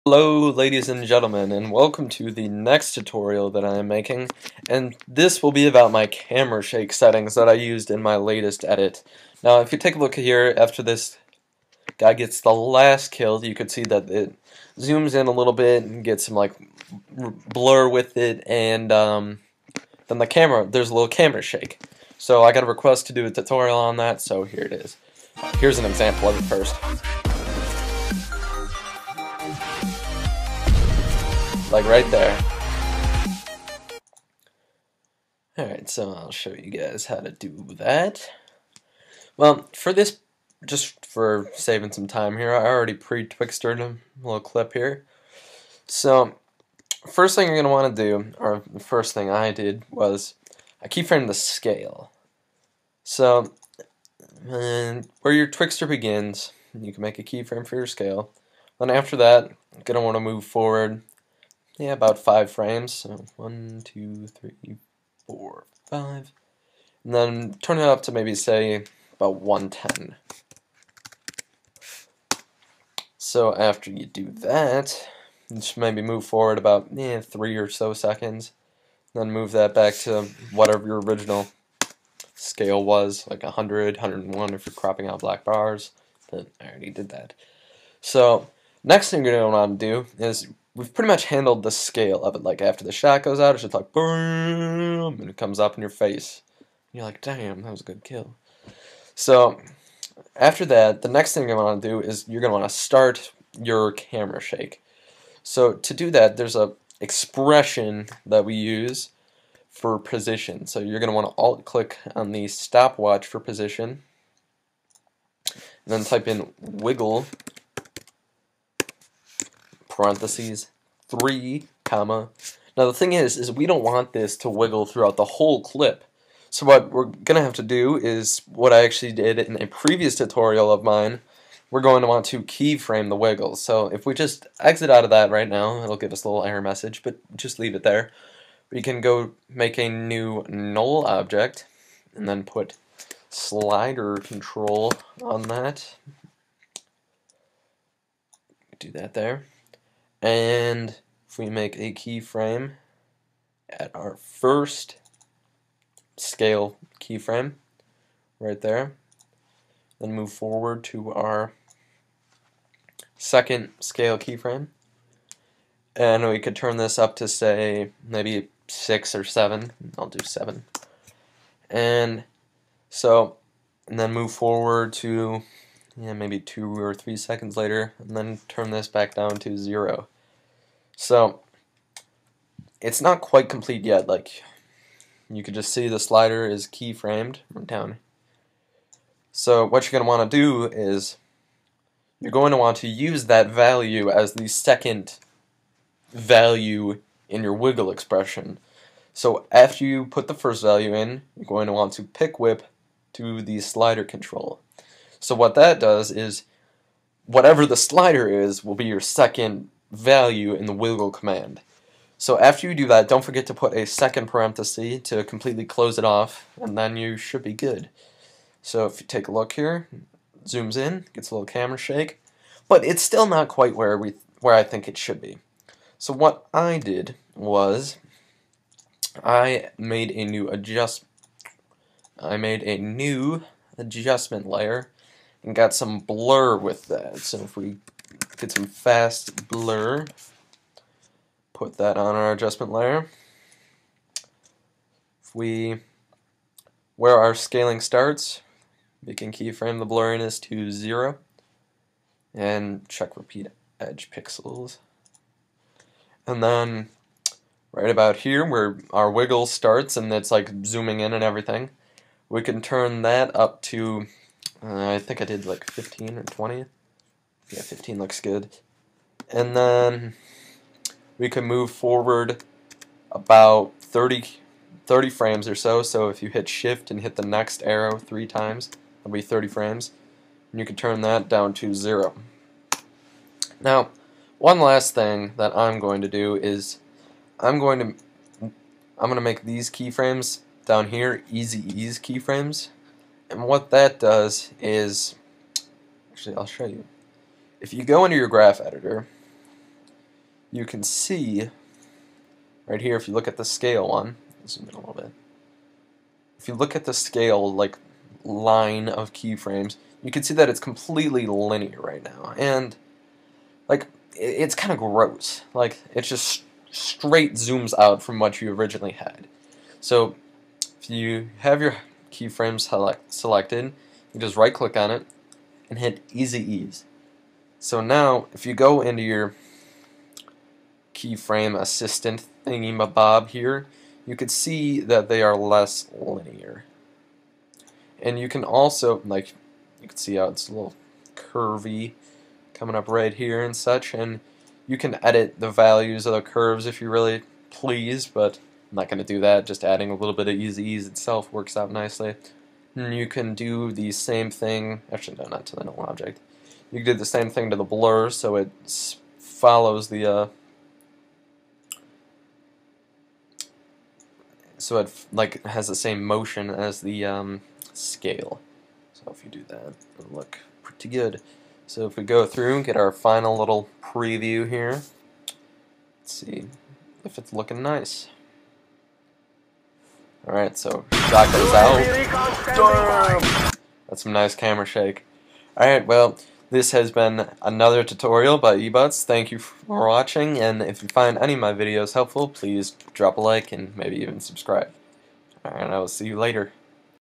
Hello ladies and gentlemen, and welcome to the next tutorial that I am making, and this will be about my camera shake settings that I used in my latest edit. Now if you take a look here, after this guy gets the last kill, you can see that it zooms in a little bit and gets some like blur with it, and then there's a little camera shake. So I got a request to do a tutorial on that, so here it is. Here's an example of it first. Like right there. Alright, so I'll show you guys how to do that. Well, for this, just for saving some time here, I already pre-twixtered a little clip here. So, first thing you're going to want to do, or the first thing I did, was I keyframed the scale. So, where your twixter begins, you can make a keyframe for your scale. Then after that, you're going to want to move forward. Yeah, about 5 frames. So 1, 2, 3, 4, 5. And then turn it up to maybe say about 110. So after you do that, just maybe move forward about 3 or so seconds. Then move that back to whatever your original scale was, like 100, 101 if you're cropping out black bars. But I already did that. So next thing you're going to want to do is we've pretty much handled the scale of it. Like after the shot goes out, it's just like boom, and it comes up in your face. You're like, damn, that was a good kill. So after that, the next thing you want to do is you're going to want to start your camera shake. So to do that, there's a expression that we use for position. So you're going to want to alt-click on the stopwatch for position, and then type in wiggle parentheses 3, comma. Now the thing is we don't want this to wiggle throughout the whole clip. So what we're gonna have to do is what I actually did in a previous tutorial of mine. We're going to want to keyframe the wiggles. So if we just exit out of that right now, it'll give us a little error message, but just leave it there. We can go make a new null object and then put slider control on that. Do that there. And if we make a keyframe at our first scale keyframe, right there, then move forward to our second scale keyframe, and we could turn this up to say maybe 6 or 7. I'll do 7. And then move forward to maybe 2 or 3 seconds later, and then turn this back down to 0. So it's not quite complete yet. Like you could just see the slider is keyframed down. So what you're going to want to do is you're going to want to use that value as the second value in your wiggle expression. So after you put the first value in, you're going to want to pick whip to the slider control. So what that does is whatever the slider is will be your second value in the wiggle command. So after you do that, don't forget to put a second parenthesis to completely close it off, and then you should be good. So if you take a look here, zooms in, gets a little camera shake, but it's still not quite where I think it should be. So what I did was I made a new adjustment layer and got some blur with that. So if we get some fast blur, put that on our adjustment layer. Where our scaling starts, we can keyframe the blurriness to 0 and check repeat edge pixels. And then right about here where our wiggle starts and it's like zooming in and everything, we can turn that up to I think I did like 15 or 20. Yeah, 15 looks good. And then we can move forward about 30 frames or so. So if you hit shift and hit the next arrow 3 times, that'll be 30 frames. And you can turn that down to 0. Now, one last thing that I'm going to do is I'm going to make these keyframes down here easy ease keyframes. And what that does is, actually I'll show you. If you go into your graph editor you can see right here, if you look at the scale one, zoom in a little bit. If you look at the scale like line of keyframes, you can see that it's completely linear right now, and like it's kind of gross. Like it just straight zooms out from what you originally had. So if you have your keyframe selected, you just right click on it and hit Easy Ease. So now if you go into your keyframe assistant thingy-mabob here, you can see that they are less linear. And you can also, like, you can see how it's a little curvy coming up right here and such, and you can edit the values of the curves if you really please, but I'm not going to do that. Just adding a little bit of Easy Ease itself works out nicely. And you can do the same thing, actually no, not to the null object. You can do the same thing to the blur, so it follows the so it like has the same motion as the scale. So if you do that, it'll look pretty good. So if we go through and get our final little preview here, let's see if it's looking nice. Alright, so shot goes out. That's some nice camera shake. Alright, well, this has been another tutorial by eButts. Thank you for watching, and if you find any of my videos helpful, please drop a like and maybe even subscribe. Alright, I will see you later.